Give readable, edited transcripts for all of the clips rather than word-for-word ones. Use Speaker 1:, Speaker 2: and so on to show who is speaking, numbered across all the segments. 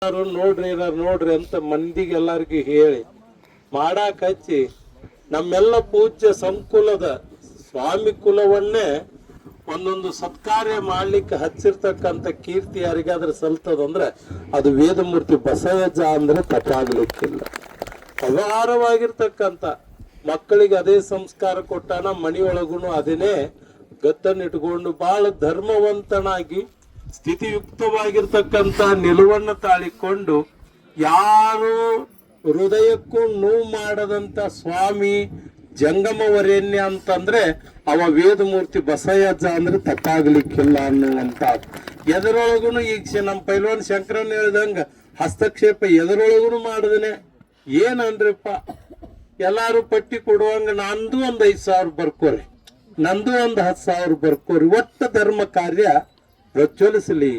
Speaker 1: ನೋಡ್ರಿ ನೋಡ್ರಿ ಅಂತ ಮಂದಿಗೆ ಎಲ್ಲಾರ್ಗು ಹೇಳಿ ಮಾಡಾಕ್ ಹಚ್ಚಿ ನಮ್ಮೆಲ್ಲ ಪೂಜ್ಯ ಸಂಕುಲದ ಸ್ವಾಮಿ ಕುಲವನ್ನೇ ಒಂದೊಂದು ಸತ್ಕಾರ್ಯ ಮಾಡ್ಲಿಕ್ಕೆ ಹಚ್ಚಿರ್ತಕ್ಕಂಥ ಕೀರ್ತಿ ಯಾರಿಗಾದ್ರೆ ಸಲ್ತದಂದ್ರೆ ಅದು ವೇದಮೂರ್ತಿ ಬಸವಜ್ಜ ಅಂದ್ರೆ ತಪ್ಪಾಗ್ಲಿಕ್ಕಿಲ್ಲ. ಅಪಾರವಾಗಿರ್ತಕ್ಕಂಥ ಮಕ್ಕಳಿಗೆ ಅದೇ ಸಂಸ್ಕಾರ ಕೊಟ್ಟಾನ, ಮನೆಯೊಳಗುನು ಅದನ್ನೇ ಗತ್ತನ್ನಿಟ್ಕೊಂಡು ಬಹಳ ಧರ್ಮವಂತನಾಗಿ ಸ್ಥಿತಿಯುಕ್ತವಾಗಿರ್ತಕ್ಕಂಥ ನಿಲುವನ್ನು ತಾಳಿಕೊಂಡು ಯಾರು ಹೃದಯಕ್ಕೂ ನೋವು ಮಾಡದಂತ ಸ್ವಾಮಿ ಜಂಗಮವರೇಣ್ಯ ಅಂತಂದ್ರೆ ಅವ ವೇದಮೂರ್ತಿ ಬಸವಜ್ಜ ಅಂದ್ರೆ ತಪ್ಪಾಗ್ಲಿಕ್ಕಿಲ್ಲ ಅನ್ನುವಂತ. ಎದರೊಳಗುನು ಈಗ ನಮ್ಮ ಪೈಲ್ವಾನ್ ಶಂಕರನ್ ಹೇಳ್ದಂಗ ಹಸ್ತಕ್ಷೇಪ ಎದರೊಳಗುನು ಮಾಡಿದನೆ ಏನನ್ರಿಪ್ಪ, ಎಲ್ಲಾರು ಪಟ್ಟಿ ಕೊಡುವಂಗ ನಂದು ಒಂದ್ 5,000 ಬರ್ಕೋರಿ, ನಂದು ಒಂದ್ 10,000 ಬರ್ಕೋರಿ, ಒಟ್ಟ ಧರ್ಮ ಕಾರ್ಯ ಪ್ರಜ್ವಲಿಸಲಿ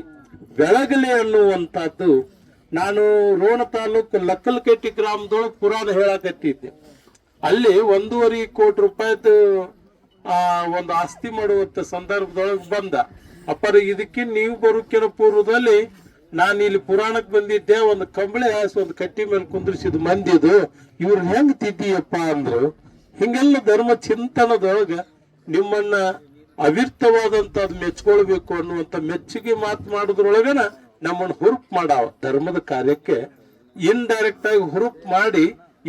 Speaker 1: ಬೆಳಗಲಿ ಅನ್ನುವಂಥದ್ದು. ನಾನು ರೋಣ ತಾಲೂಕು ಲಕ್ಕಲಕಟ್ಟಿ ಗ್ರಾಮದೊಳಗೆ ಪುರಾಣ ಹೇಳಕತ್ತಿದ್ದೆ. ಅಲ್ಲಿ 1.5 ಕೋಟಿ ರೂಪಾಯಿದು ಒಂದು ಆಸ್ತಿ ಮಾಡುವಂತ ಸಂದರ್ಭದೊಳಗೆ ಬಂದ ಅಪ್ಪರ ಇದಕ್ಕೆ ನೀವು ಬರೋಕಿನ ಪೂರ್ವದಲ್ಲಿ ನಾನು ಇಲ್ಲಿ ಪುರಾಣಕ್ಕೆ ಬಂದಿದ್ದೆ, ಒಂದು ಕಂಬಳಿ ಹಾಸಿ ಒಂದು ಕಟ್ಟಿ ಮೇಲೆ ಕುಂದ್ರಿಸಿದ ಮಂದಿದು ಇವ್ರು ಹೆಂಗ್ ತಿದ್ದೀಯಪ್ಪ ಅಂದ್ರು. ಹಿಂಗೆಲ್ಲ ಧರ್ಮ ಚಿಂತನದೊಳಗ ನಿಮ್ಮನ್ನ ಅವಿರ್ತವಾದಂತದ್ ಮೆಚ್ಕೊಳ್ಬೇಕು ಅನ್ನುವಂತ ಮೆಚ್ಚುಗೆ ಮಾತು ಮಾಡೋದ್ರೊಳಗನ ನಮ್ಮನ್ನ ಹುರುಪ್ ಮಾಡಾವ ಧರ್ಮದ ಕಾರ್ಯಕ್ಕೆ ಇನ್ಡೈರೆಕ್ಟ್ ಆಗಿ ಹುರುಪ್ ಮಾಡಿ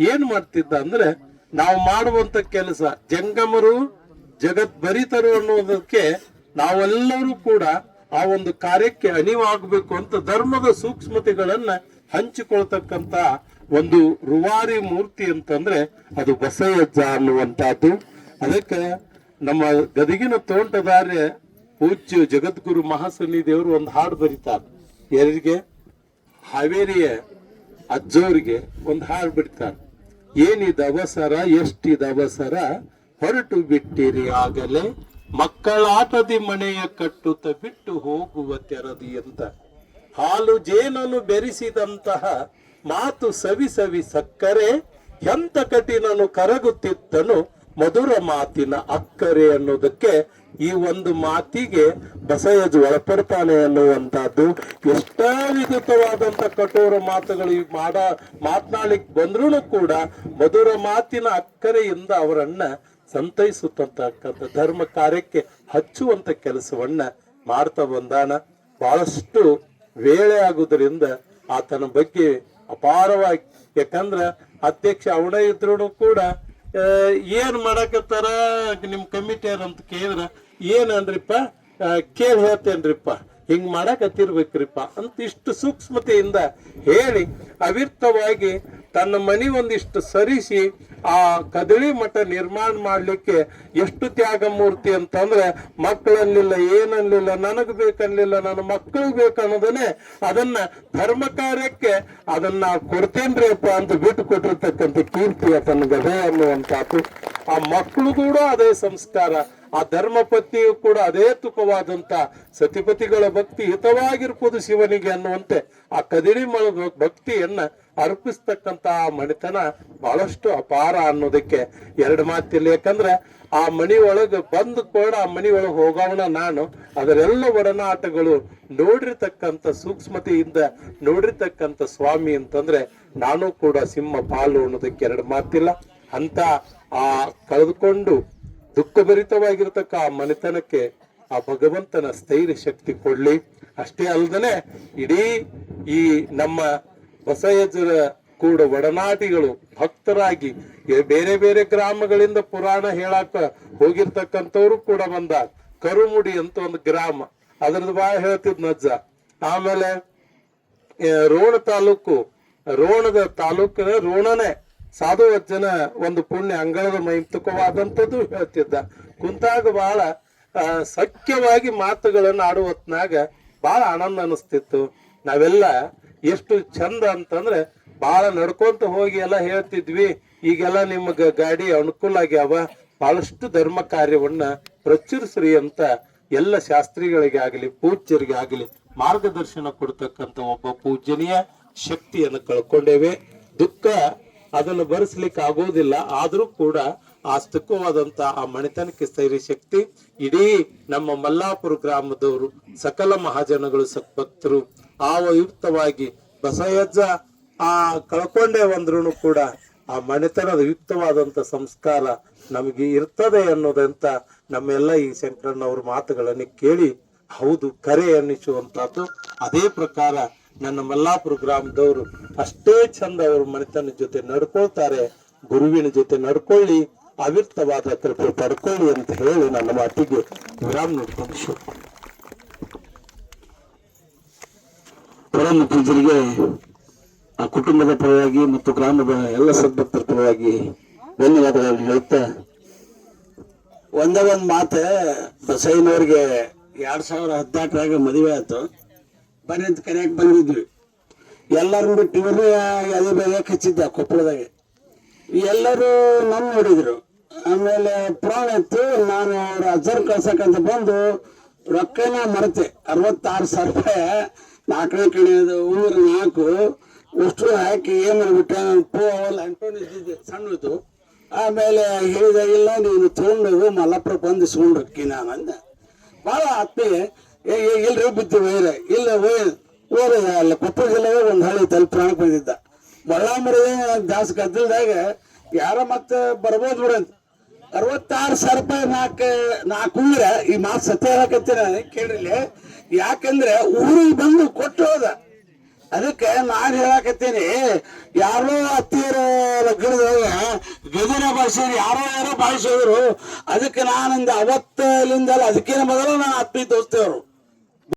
Speaker 1: ಏನ್ ಮಾಡ್ತಿದ್ದ ಅಂದ್ರೆ ನಾವು ಮಾಡುವಂತ ಕೆಲಸ ಜಂಗಮರು ಜಗತ್ ಬರಿತರು ಅನ್ನೋದಕ್ಕೆ ನಾವೆಲ್ಲರೂ ಕೂಡ ಆ ಒಂದು ಕಾರ್ಯಕ್ಕೆ ಅಣಿವಾಗಬೇಕು ಅಂತ ಧರ್ಮದ ಸೂಕ್ಷ್ಮತೆಗಳನ್ನ ಹಂಚಿಕೊಳ್ತಕ್ಕಂತ ಒಂದು ರೂವಾರಿ ಮೂರ್ತಿ ಅಂತಂದ್ರೆ ಅದು ಬಸವಜ್ಜ ಅನ್ನುವಂತಹದ್ದು. ಅದಕ್ಕೆ ನಮ್ಮ ಗದಗಿನ ತೋಂಟದಾರ್ಯ ಪೂಜ್ಯ ಜಗದ್ಗುರು ಮಹಾಸನ್ನಿ ದೇವರು ಒಂದು ಹಾಡು ಬರೀತಾರೆ. ಯಾರಿಗೆ? ಹಾವೇರಿಯ ಅಜ್ಜೋರಿಗೆ ಒಂದು ಹಾಡು ಬಿಡ್ತಾರೆ. ಏನಿದ ಅವಸರ ಎಷ್ಟಿದ ಅವಸರ ಹೊರಟು ಬಿಟ್ಟಿರಿ ಆಗಲೇ ಮಕ್ಕಳಾಟದಿ ಮನೆಯ ಕಟ್ಟುತ್ತ ಬಿಟ್ಟು ಹೋಗುವ ತೆರದಿ ಅಂತ. ಹಾಲು ಜೇನನ್ನು ಬೆರೆಸಿದಂತಹ ಮಾತು ಸವಿ ಸವಿ ಸಕ್ಕರೆ ಎಂತ ಕಠಿಣನು ಕರಗುತ್ತಿತ್ತನು ಮಧುರ ಮಾತಿನ ಅಕ್ಕರೆ ಅನ್ನೋದಕ್ಕೆ ಈ ಒಂದು ಮಾತಿಗೆ ಬಸವಜ್ಜ ಒಳಪಡ್ತಾನೆ ಅನ್ನುವಂಥದ್ದು. ಎಷ್ಟೇ ವಿಧವಾದಂತ ಕಠೋರ ಮಾತುಗಳು ಮಾತನಾಡ್ಲಿಕ್ಕೆ ಬಂದ್ರೂ ಕೂಡ ಮಧುರ ಮಾತಿನ ಅಕ್ಕರೆಯಿಂದ ಅವರನ್ನ ಸಂತೈಸುತ್ತಕ್ಕಂಥ ಧರ್ಮ ಕಾರ್ಯಕ್ಕೆ ಹಚ್ಚುವಂತ ಕೆಲಸವನ್ನ ಮಾಡ್ತಾ ಬಂದಾನ. ಬಹಳಷ್ಟು ವೇಳೆ ಆಗುವುದರಿಂದ ಆತನ ಬಗ್ಗೆ ಅಪಾರವಾಗಿ, ಯಾಕಂದ್ರ ಅಧ್ಯಕ್ಷ ಅವಡ ಇದ್ರು ಕೂಡ ಏನ್ ಮಾಡಕತ್ತಾರ ನಿಮ್ ಕಮಿಟಿಯರ್ ಅಂತ ಕೇಳಿದ್ರ ಏನನ್ರಿಪ್ಪ ಕೇಳಿ ಹೇಳ್ತೇನ್ರಿಪ್ಪ, ಹಿಂಗ್ ಮಾಡಕತ್ತಿರ್ಬೇಕ್ರಿಪ್ಪ ಅಂತ ಇಷ್ಟು ಸೂಕ್ಷ್ಮತೆಯಿಂದ ಹೇಳಿ ಅವಿರ್ತವಾಗಿ ತನ್ನ ಮನಿ ಒಂದಿಷ್ಟು ಸರಿಸಿ ಆ ಕದಳಿ ಮಠ ನಿರ್ಮಾಣ ಮಾಡ್ಲಿಕ್ಕೆ ಎಷ್ಟು ತ್ಯಾಗ ಮೂರ್ತಿ ಅಂತಂದ್ರೆ ಮಕ್ಕಳನ್ನಿಲ್ಲ ಏನನ್ಲಿಲ್ಲ, ನನಗ್ ಬೇಕನ್ಲಿಲ್ಲ, ನನ್ನ ಮಕ್ಕಳಿಗೆ ಬೇಕನ್ನೋದನ್ನೇ ಅದನ್ನ ಧರ್ಮ ಕಾರ್ಯಕ್ಕೆ ಅದನ್ನ ಕೊಡ್ತೇನ್ರಿ ಅಪ್ಪ ಅಂತ ಬಿಟ್ಟು ಕೊಟ್ಟಿರ್ತಕ್ಕಂಥ ಕೀರ್ತಿ ಆತನ ಗದೆ ಅನ್ನುವಂಥದ್ದು. ಆ ಮಕ್ಕಳು ಕೂಡ ಅದೇ ಸಂಸ್ಕಾರ, ಆ ಧರ್ಮ ಪತ್ನಿಯು ಕೂಡ ಅದೇ ತುಕವಾದಂತ ಸತಿಪತಿಗಳ ಭಕ್ತಿ ಹಿತವಾಗಿರ್ಬೋದು ಶಿವನಿಗೆ ಅನ್ನುವಂತೆ ಆ ಕದಿಳಿ ಭಕ್ತಿಯನ್ನ ಅರ್ಪಿಸ್ತಕ್ಕಂತ ಆ ಮಣಿತನ ಬಹಳಷ್ಟು ಅಪಾರ ಅನ್ನೋದಕ್ಕೆ ಎರಡು ಮಾತಿಲ್ಲ. ಯಾಕಂದ್ರೆ ಆ ಮನಿ ಒಳಗೆ ಬಂದು ಕೂಡ ಆ ಮನಿ ಒಳಗೆ ಹೋಗೋಣ ನಾನು ಅದರೆಲ್ಲ ಒಡನಾಟಗಳು ನೋಡಿರ್ತಕ್ಕಂಥ ಸೂಕ್ಷ್ಮತೆಯಿಂದ ನೋಡಿರ್ತಕ್ಕಂಥ ಸ್ವಾಮಿ ಅಂತಂದ್ರೆ ನಾನು ಕೂಡ ಸಿಂಹ ಪಾಲು ಅನ್ನೋದಕ್ಕೆ ಎರಡು ಮಾತಿಲ್ಲ. ಅಂತ ಆ ಕಳೆದುಕೊಂಡು ದುಃಖಭರಿತವಾಗಿರ್ತಕ್ಕ ಆ ಮನೆತನಕ್ಕೆ ಆ ಭಗವಂತನ ಸ್ಥೈರ್ಯ ಶಕ್ತಿ ಕೊಡ್ಲಿ. ಅಷ್ಟೇ ಅಲ್ಲದೆ ಇಡೀ ಈ ನಮ್ಮ ಬಸವಜ್ಜರ ಕೂಡ ಒಡನಾಟಿಗಳು ಭಕ್ತರಾಗಿ ಬೇರೆ ಬೇರೆ ಗ್ರಾಮಗಳಿಂದ ಪುರಾಣ ಹೇಳಾಕ ಹೋಗಿರ್ತಕ್ಕಂಥವ್ರು ಕೂಡ ಬಂದ. ಕರುಮುಡಿ ಅಂತ ಒಂದು ಗ್ರಾಮ, ಅದ್ರದ್ದು ಬಾ ಹೇಳ್ತಿದ್ ನಜ್ಜ. ಆಮೇಲೆ ರೋಣ ತಾಲೂಕು, ರೋಣದ ತಾಲೂಕಿನ ರೋಣನೆ ಸಾಧುವಜ್ಜನ ಒಂದು ಪುಣ್ಯ ಅಂಗಳದ ಮೈಂತುಕವಾದಂಥದ್ದು ಹೇಳ್ತಿದ್ದ. ಕುಂತಾಗ ಬಹಳ ಸಖ್ಯವಾಗಿ ಮಾತುಗಳನ್ನು ಆಡುವ ಹೊತ್ನಾಗ ಬಹಳ ಆನಂದ ಅನಿಸ್ತಿತ್ತು. ನಾವೆಲ್ಲ ಎಷ್ಟು ಚಂದ ಅಂತಂದ್ರೆ ಬಹಳ ನಡ್ಕೊಂತ ಹೋಗಿ ಎಲ್ಲ ಹೇಳ್ತಿದ್ವಿ. ಈಗೆಲ್ಲ ನಿಮ್ಗ ಗಾಡಿ ಅನುಕೂಲ ಆಗ್ಯಾವ, ಬಹಳಷ್ಟು ಧರ್ಮ ಕಾರ್ಯವನ್ನ ಪ್ರಚುರಿಸ್ರಿ ಅಂತ ಎಲ್ಲ ಶಾಸ್ತ್ರಿಗಳಿಗೆ ಆಗಲಿ ಪೂಜ್ಯರಿಗೆ ಆಗಲಿ ಮಾರ್ಗದರ್ಶನ ಕೊಡ್ತಕ್ಕಂಥ ಒಬ್ಬ ಪೂಜನೀಯ ಶಕ್ತಿಯನ್ನು ಕಳ್ಕೊಂಡೇವೆ. ದುಃಖ ಅದನ್ನು ಭರಿಸ್ಲಿಕ್ಕೆ ಆಗೋದಿಲ್ಲ, ಆದ್ರೂ ಕೂಡ ಆ ಸ್ತುಕವಾದಂತ ಆ ಮಣಿತನಕ್ಕೆ ಸ್ಥೈರ್ಯ ಶಕ್ತಿ ಇಡೀ ನಮ್ಮ ಮಲ್ಲಾಪುರ ಗ್ರಾಮದವರು ಸಕಲ ಮಹಾಜನಗಳು ಸದ್ಭಕ್ತರು ಆವಯುಕ್ತವಾಗಿ ಬಸವಜ್ಜ ಆ ಕಳ್ಕೊಂಡೇ ಬಂದ್ರು ಕೂಡ ಆ ಮನೆತನದ ಯುಕ್ತವಾದಂತ ಸಂಸ್ಕಾರ ನಮಗೆ ಇರ್ತದೆ ಅನ್ನೋದಂತ ನಮ್ಮೆಲ್ಲ ಈ ಶಂಕರಣ್ಣವ್ರ ಮಾತುಗಳನ್ನು ಕೇಳಿ ಹೌದು ಕರೆ ಅನ್ನಿಸುವಂತಹದ್ದು. ಅದೇ ಪ್ರಕಾರ ನನ್ನ ಮಲ್ಲಾಪುರ ಗ್ರಾಮದವರು ಅಷ್ಟೇ ಚಂದ ಅವ್ರ ಮನೆತನದ ಜೊತೆ ನಡ್ಕೊಳ್ತಾರೆ. ಗುರುವಿನ ಜೊತೆ ನಡ್ಕೊಳ್ಳಿ, ಅವಿರ್ತವಾದ ಕೃಪೆ ಪಡ್ಕೊಳ್ಳಿ ಅಂತ ಹೇಳಿ ನನ್ನ ಮಾತಿಗೆ ವಿರಾಮ ನೀಡ್ಕೊಂಡು
Speaker 2: ಪರಮ ಪೂಜರಿಗೆ ಆ ಕುಟುಂಬದ ಪರವಾಗಿ ಮತ್ತು ಗ್ರಾಮದ ಎಲ್ಲ ಸದ್ಭಕ್ತರ ಪರವಾಗಿ ಧನ್ಯವಾದಗಳನ್ನು ಹೇಳ್ತಾ ಒಂದೇ ಒಂದು ಮಾತು, ಬಸಯ್ಯನವ್ರಿಗೆ 2018ರಾಗ ಮದುವೆ ಆಯ್ತು. ಬನ್ನಿ ಅಂತ ಕರೆಯಕ್ಕೆ ಬಂದಿದ್ವಿ. ಎಲ್ಲರೂ ಬಿಟ್ಟು ಇವರೇ ಅದೇ ಬೇಗ ಹಚ್ಚಿದ್ದ ಕೊಪ್ಪಳದಾಗ. ಎಲ್ಲರೂ ನಮ್ಮ ನೋಡಿದ್ರು. ಆಮೇಲೆ ಪ್ರಾಣ ಇತ್ತು. ನಾನು ಅವ್ರ ಅಜ್ಜರ್ ಕಳ್ಸಕ್ಕಂತ ಬಂದು ರೊಕ್ಕನ ಮರೆತೆ 66,000 ರೂಪಾಯಿ 4ನೇ ಕಣಿಯದು 4 ಅಷ್ಟು ಹಾಕಿ ಏನ್ ಮಾಡಿಬಿಟ್ಟೆ. ಅವಲ್ಲ ಅಂಟೋನ್ ಇದ್ದಿದ್ದೆ ಸಣ್ಣದು. ಆಮೇಲೆ ಹೇಳಿದಾಗಿಲ್ಲ ನೀನು ತೊಗೊಂಡು ಮಲ್ಲಪ್ಪರ ಬಂದು ಇಸ್ಕೊಂಡು ರೊಕ್ಕಿ ನಾನು ಅಂದ. ಭಾಳ ಆತ್ಮೀಯ ಇಲ್ರಿ ಬಿದ್ದು ವೈರ ಇಲ್ಲ ಓದ ಅಲ್ಲ ಕೊಪ್ಪಳ ಜಿಲ್ಲೆಗೆ ಒಂದು ಹಳ್ಳಿ ತಲೆ ಪ್ರಾಣಕ್ಕೆ ಬಂದಿದ್ದ. ಬಳ್ಳಾಮರಿ ಜಾಸ್ತಿ ಗದ್ದಲ್ದಾಗ ಯಾರ ಮತ್ತೆ ಬರ್ಬೋದು ಬಿಡಂತ 66,000 ರೂಪಾಯಿ 4 ಉಂಗ್ರ ಈ ಮಾತು ಸತ್ಯ ಹೇಳಕತ್ತೀನಿ ಕೇಳಿರ್ಲಿ. ಯಾಕಂದ್ರೆ ಊರಿಗೆ ಬಂದು ಕೊಟ್ಟು ಹೋದ. ಅದಕ್ಕೆ ನಾನು ಹೇಳಕತ್ತೀನಿ, ಯಾರೋ ಅತ್ತಿಯರ ಲಗ್ನದಾಗ ಗದಿನ ಭಾಷೆರು ಯಾರೋ ಭಾಷೆಯವರು. ಅದಕ್ಕೆ ನಾನಿಂದ ಅವತ್ತಲಿಂದಲ್ಲ ಅದಕ್ಕೇನು ಮೊದಲು ನಾನು ಆತ್ಮೀಯ ದೋಸ್ತಿಯವರು